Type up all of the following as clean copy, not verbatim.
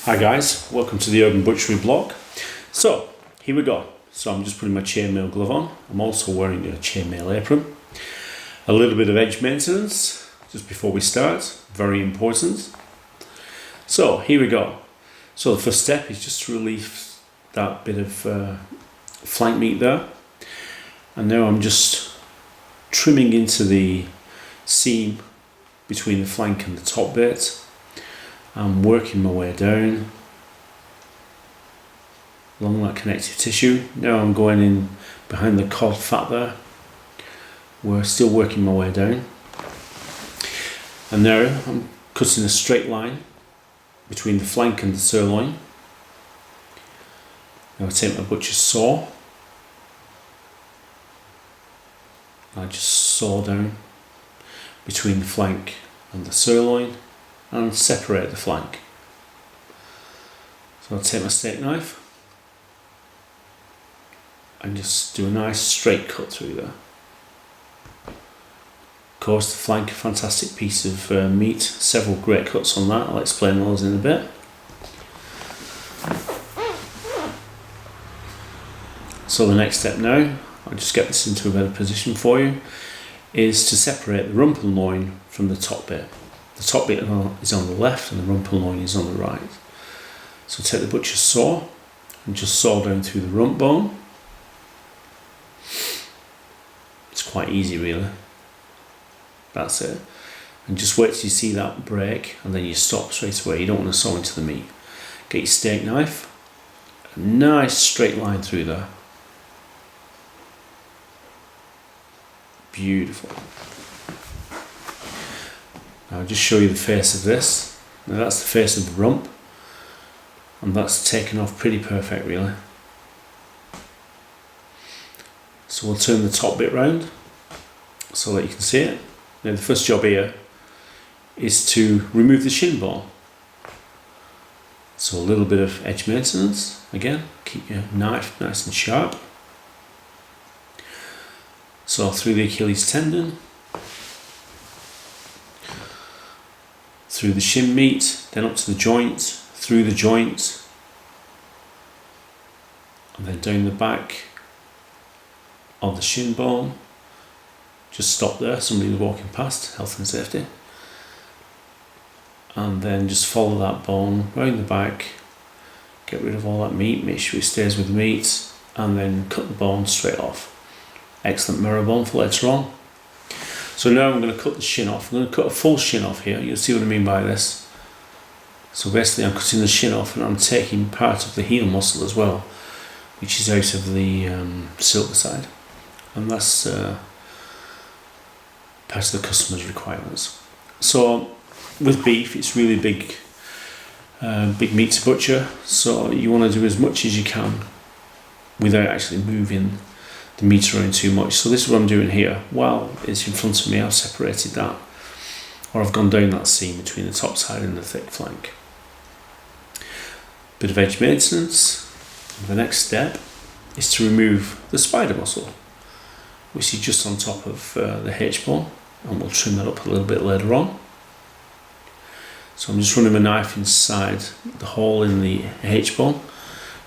Hi guys, welcome to the Urban Butchery blog. So, here we go. So I'm just putting my chainmail glove on. I'm also wearing a chainmail apron. A little bit of edge maintenance just before we start, very important. So, here we go. So the first step is just to relieve that bit of flank meat there. And now I'm just trimming into the seam between the flank and the top bit. I'm working my way down along that connective tissue. Now I'm going in behind the cod fat there. We're still working my way down. And now I'm cutting a straight line between the flank and the sirloin. Now I take my butcher's saw. I just saw down between the flank and the sirloin and separate the flank. So I'll take my steak knife and just do a nice straight cut through there. Of course, the flank, a fantastic piece of meat, several great cuts on that. I'll explain those in a bit. So the next step now, I'll just get this into a better position for you, is to separate the Rumple Moyne from the top bit. The top bit is on the left and the Rumple Moyne is on the right. So take the butcher's saw and just saw down through the rump bone. It's quite easy really. That's it. And just wait till you see that break and then you stop straight away. You don't want to saw into the meat. Get your steak knife, a nice straight line through there. Beautiful. Now I'll just show you the face of this. Now that's the face of the rump, and that's taken off pretty perfect really. So we'll turn the top bit round so that you can see it. Now the first job here is to remove the shin bone. So a little bit of edge maintenance, again, keep your knife nice and sharp. So through the Achilles tendon, through the shin meat, then up to the joint, through the joint, and then down the back of the shin bone. Just stop there, somebody was walking past, health and safety. And then just follow that bone round the back, get rid of all that meat, make sure it stays with the meat, and then cut the bone straight off. Excellent mirror bone for later on. So now I'm going to cut the shin off. I'm going to cut a full shin off here. You'll see what I mean by this. So basically I'm cutting the shin off and I'm taking part of the heel muscle as well, which is out of the silver side. And that's part of the customer's requirements. So with beef, it's really big meat to butcher. So you want to do as much as you can without actually moving the meat around too much. So this is what I'm doing here. While it's in front of me, I've separated that, or I've gone down that seam between the top side and the thick flank. Bit of edge maintenance. The next step is to remove the spider muscle, which is just on top of the H-bone, and we'll trim that up a little bit later on. So I'm just running my knife inside the hole in the H-bone,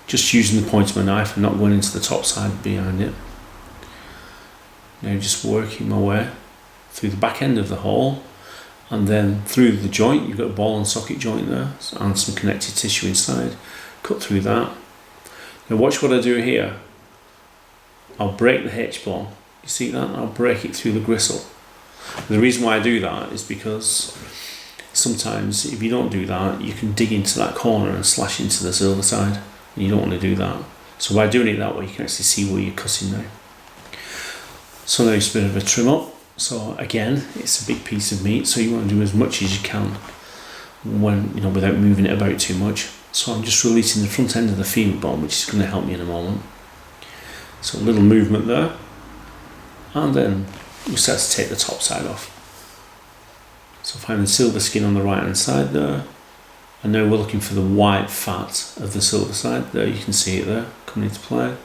just using the point of my knife and not going into the top side behind it. Now just working my way through the back end of the hole and then through the joint. You've got a ball and socket joint there and some connective tissue inside. Cut through that. Now watch what I do here. I'll break the H-bone. You see that? I'll break it through the gristle. The reason why I do that is because sometimes if you don't do that, you can dig into that corner and slash into the silver side, and you don't want to do that. So by doing it that way, you can actually see where you're cutting now. So now it's a bit of a trim up. So again, it's a big piece of meat, so you want to do as much as you can when, without moving it about too much. So I'm just releasing the front end of the femur bone, which is going to help me in a moment. So a little movement there, and then we start to take the top side off. So find the silver skin on the right hand side there, and now we're looking for the white fat of the silver side. There you can see it there coming into play,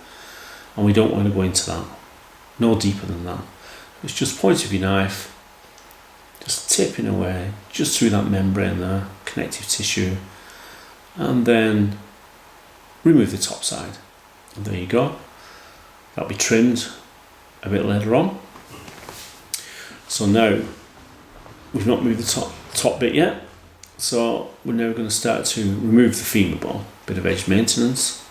and we don't want to go into that, no deeper than that. It's just point of your knife, just tipping away just through that membrane there, connective tissue, and then remove the top side. And there you go. That'll be trimmed a bit later on. So now we've not moved the top bit yet, so we're now going to start to remove the femur bone. Bit of edge maintenance.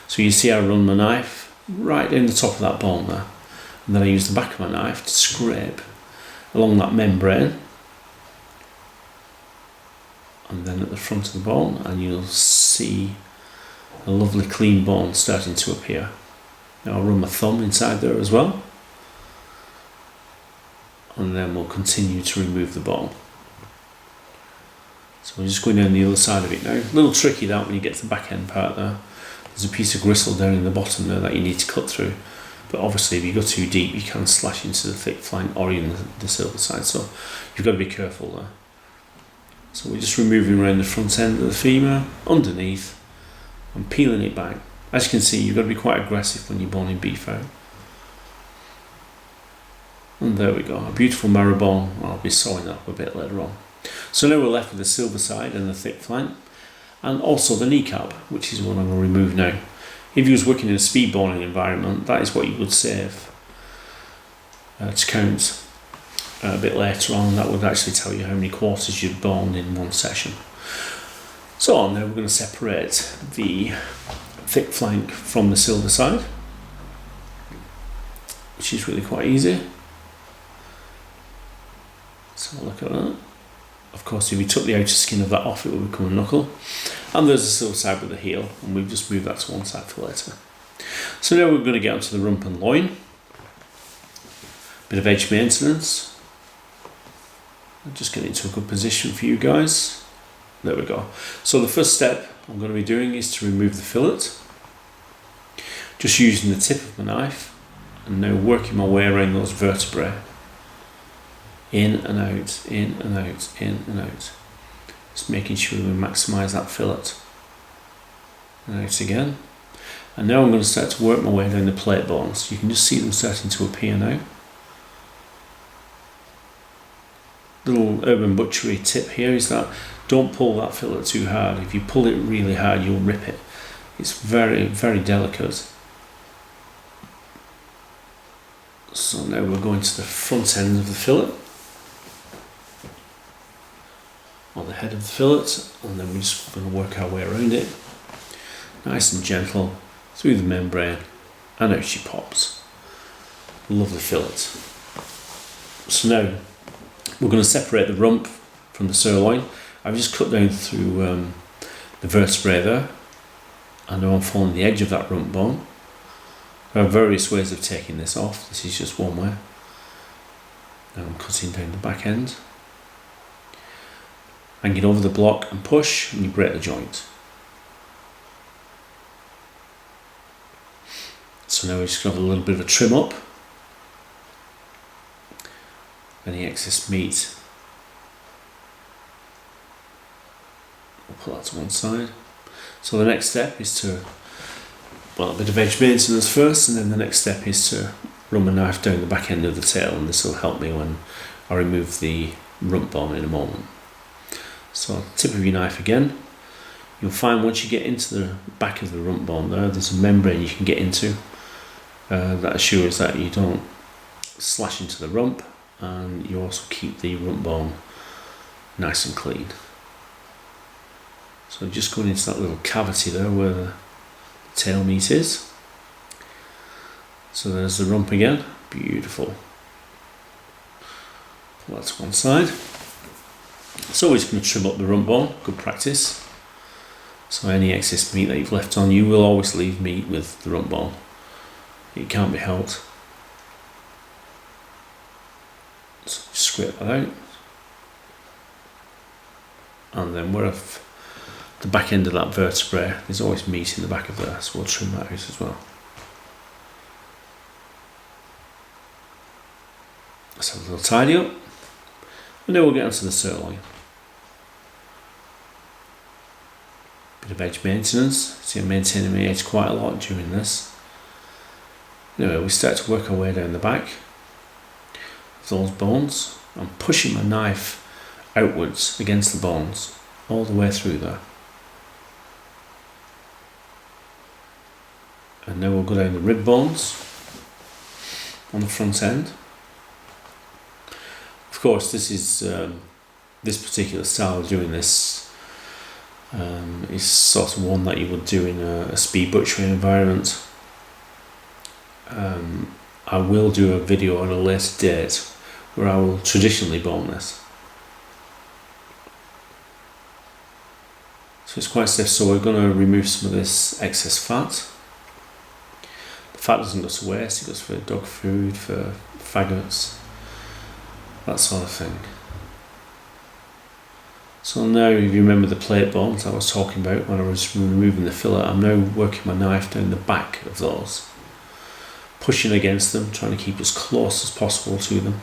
So you see I run my knife right down the top of that bone there, and then I use the back of my knife to scrape along that membrane, and then at the front of the bone, and you'll see a lovely clean bone starting to appear. Now I'll run my thumb inside there as well, and then we'll continue to remove the bone. So we're just going down the other side of it now. A little tricky that when you get to the back end part there. There's a piece of gristle down in the bottom there that you need to cut through. But obviously if you go too deep you can slash into the thick flank or even the silver side, so you've got to be careful there. So we're just removing around the front end of the femur, underneath, and peeling it back. As you can see, you've got to be quite aggressive when you're boning beef out. And there we go, a beautiful marrow bone. I'll be sawing that up a bit later on. So now we're left with the silver side and the thick flank, and also the kneecap, which is what I'm going to remove now. If you was working in a speed boning environment, that is what you would save to count a bit later on. That would actually tell you how many quarters you'd boned in one session. So now we're going to separate the thick flank from the silver side, which is really quite easy. Let's have a look at that. Of course, if we took the outer skin of that off, it would become a knuckle. And there's the silver side with the heel, and we've just moved that to one side for later. So now we're going to get onto the rump and loin. Bit of edge maintenance. I'll just get into a good position for you guys. There we go. So the first step I'm going to be doing is to remove the fillet. Just using the tip of my knife, and now working my way around those vertebrae. In and out, in and out, in and out. Just making sure we maximise that fillet. And out again. And now I'm going to start to work my way down the plate bones. You can just see them starting to appear now. Little Urban Butchery tip here is that don't pull that fillet too hard. If you pull it really hard, you'll rip it. It's very, very delicate. So now we're going to the front end of the fillet, on the head of the fillet, and then we're just going to work our way around it, nice and gentle, through the membrane, and out she pops. Lovely fillet. So now we're going to separate the rump from the sirloin. I've just cut down through the vertebrae there, and now I'm following the edge of that rump bone. There are various ways of taking this off. This is just one way. Now I'm cutting down the back end. Hang it over the block and push, and you break the joint. So now we're just going to have a little bit of a trim up. Any excess meat, we'll put that to one side. So the next step is to, well, a bit of edge maintenance first, and then the next step is to run my knife down the back end of the tail, and this will help me when I remove the rump bone in a moment. So tip of your knife again. You'll find once you get into the back of the rump bone there's a membrane you can get into that assures that you don't slash into the rump, and you also keep the rump bone nice and clean. So just going into that little cavity there where the tail meat is. So there's the rump again, beautiful. Pull that to one side. So we're just going to trim up the rump bone, good practice. So any excess meat that you've left on, you will always leave meat with the rump bone. It can't be helped. So just scrape that out. And then where the back end of that vertebrae, there's always meat in the back of there, so we'll trim that out as well. Let's have a little tidy up. And now we'll get onto the sirloin. Bit of edge maintenance. See, I'm maintaining my edge quite a lot during this. Anyway, we start to work our way down the back of those bones. I'm pushing my knife outwards against the bones all the way through there. And now we'll go down the rib bones on the front end. Of course, this is this particular style of doing this is sort of one that you would do in a speed butchery environment. I will do a video on a later date where I will traditionally bone this. So it's quite stiff, so we're going to remove some of this excess fat. The fat doesn't go to waste, it goes for dog food, for faggots, that sort of thing. So now, if you remember the plate bones I was talking about when I was removing the fillet, I'm now working my knife down the back of those, pushing against them, trying to keep as close as possible to them.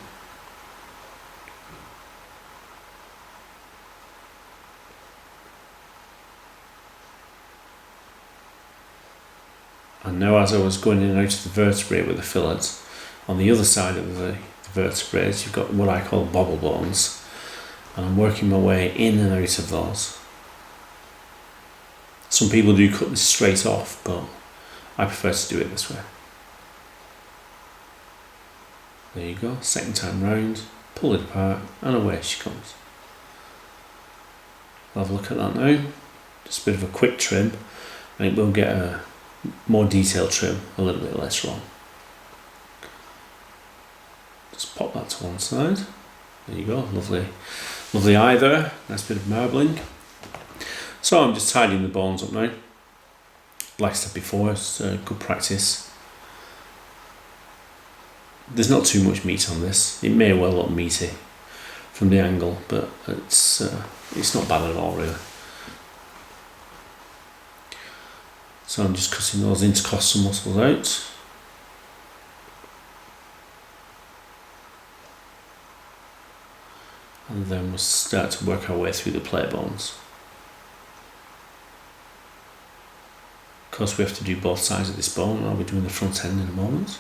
And now, as I was going in and out of the vertebrae with the fillets, on the other side of the vertebrae you've got what I call bobble bones, and I'm working my way in and out of those. Some people do cut this straight off, but I prefer to do it this way. There you go, second time round, pull it apart, and away she comes. I'll have a look at that now. Just a bit of a quick trim, and it will get a more detailed trim a little bit later on. Just pop that to one side. There you go, lovely eye there, nice bit of marbling. So I'm just tidying the bones up now. Like I said before, it's good practice. There's not too much meat on this. It may well look meaty from the angle, but it's not bad at all really. So I'm just cutting those intercostal muscles out. And then we'll start to work our way through the plate bones. Of course, we have to do both sides of this bone, and I'll be doing the front end in a moment.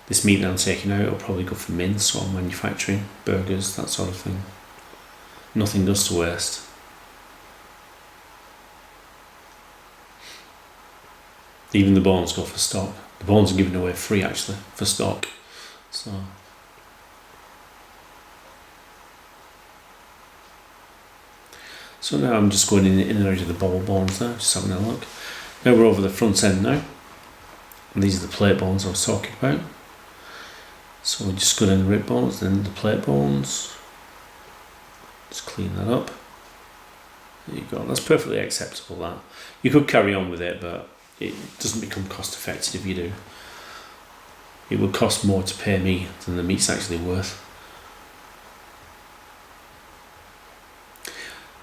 This meat that I'm taking out will probably go for mince or manufacturing, burgers, that sort of thing. Nothing goes to waste. Even the bones go for stock. The bones are given away free actually, for stock. So now I'm just going in and out of the bobble bones there, just having a look. Now we're over the front end now. And these are the plate bones I was talking about. So we just go down the rib bones, then the plate bones. Just clean that up. There you go, that's perfectly acceptable that. You could carry on with it, but it doesn't become cost effective if you do. It would cost more to pay me than the meat's actually worth.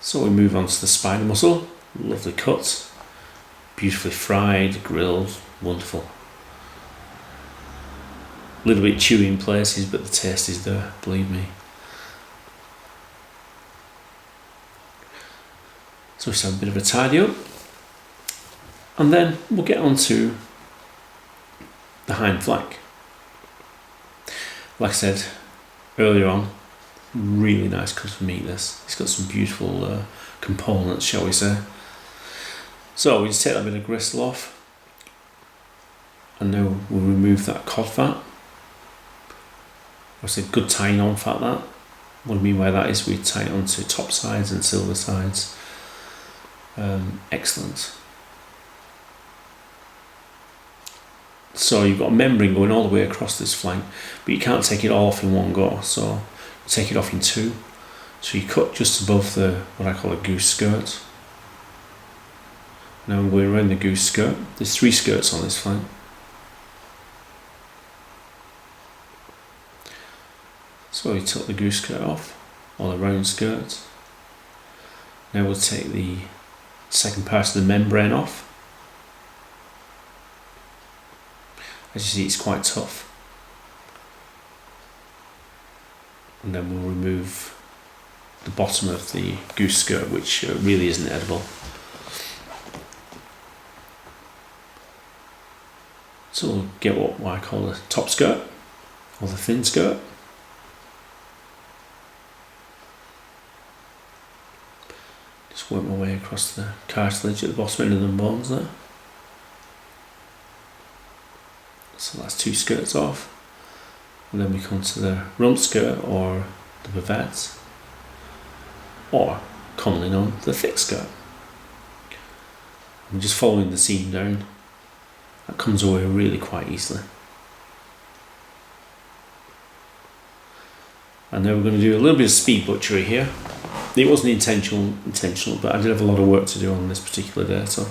So we move on to the spider muscle. Lovely cut, beautifully fried, grilled, wonderful. A little bit chewy in places, but the taste is there, believe me. So we just have a bit of a tidy up. And then we'll get on to the hind flank. Like I said earlier on, really nice cut of meat this. It's got some beautiful components, shall we say. So we just take that bit of gristle off, and now we'll remove that cod fat. Obviously good tying on fat that. What I mean by that is we tie it onto top sides and silver sides. Excellent. So you've got a membrane going all the way across this flank, but you can't take it all off in one go, so you take it off in two. So you cut just above the, what I call a goose skirt. Now I'm going around the goose skirt. There's 3 skirts on this flank. So we took the goose skirt off, or the round skirt. Now we'll take the second part of the membrane off. As you see, it's quite tough. And then we'll remove the bottom of the goose skirt, which really isn't edible. So we'll get what I call the top skirt, or the thin skirt. Just Just work my way across the cartilage at the bottom end of the bones there. So that's 2 skirts off. And then we come to the rump skirt, or the bavette, or commonly known the thick skirt. I'm just following the seam down. That comes away really quite easily. And then we're going to do a little bit of speed butchery here. It wasn't intentional, but I did have a lot of work to do on this particular day, so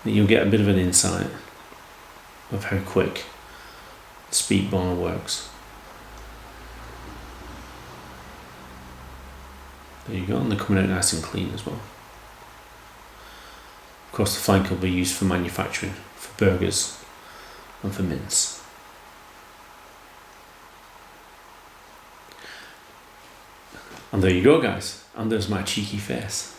you'll get a bit of an insight of how quick the speed boner works. There you go, and they're coming out nice and clean as well. Of course, the flank will be used for manufacturing, for burgers and for mince. And there you go, guys, and there's my cheeky face.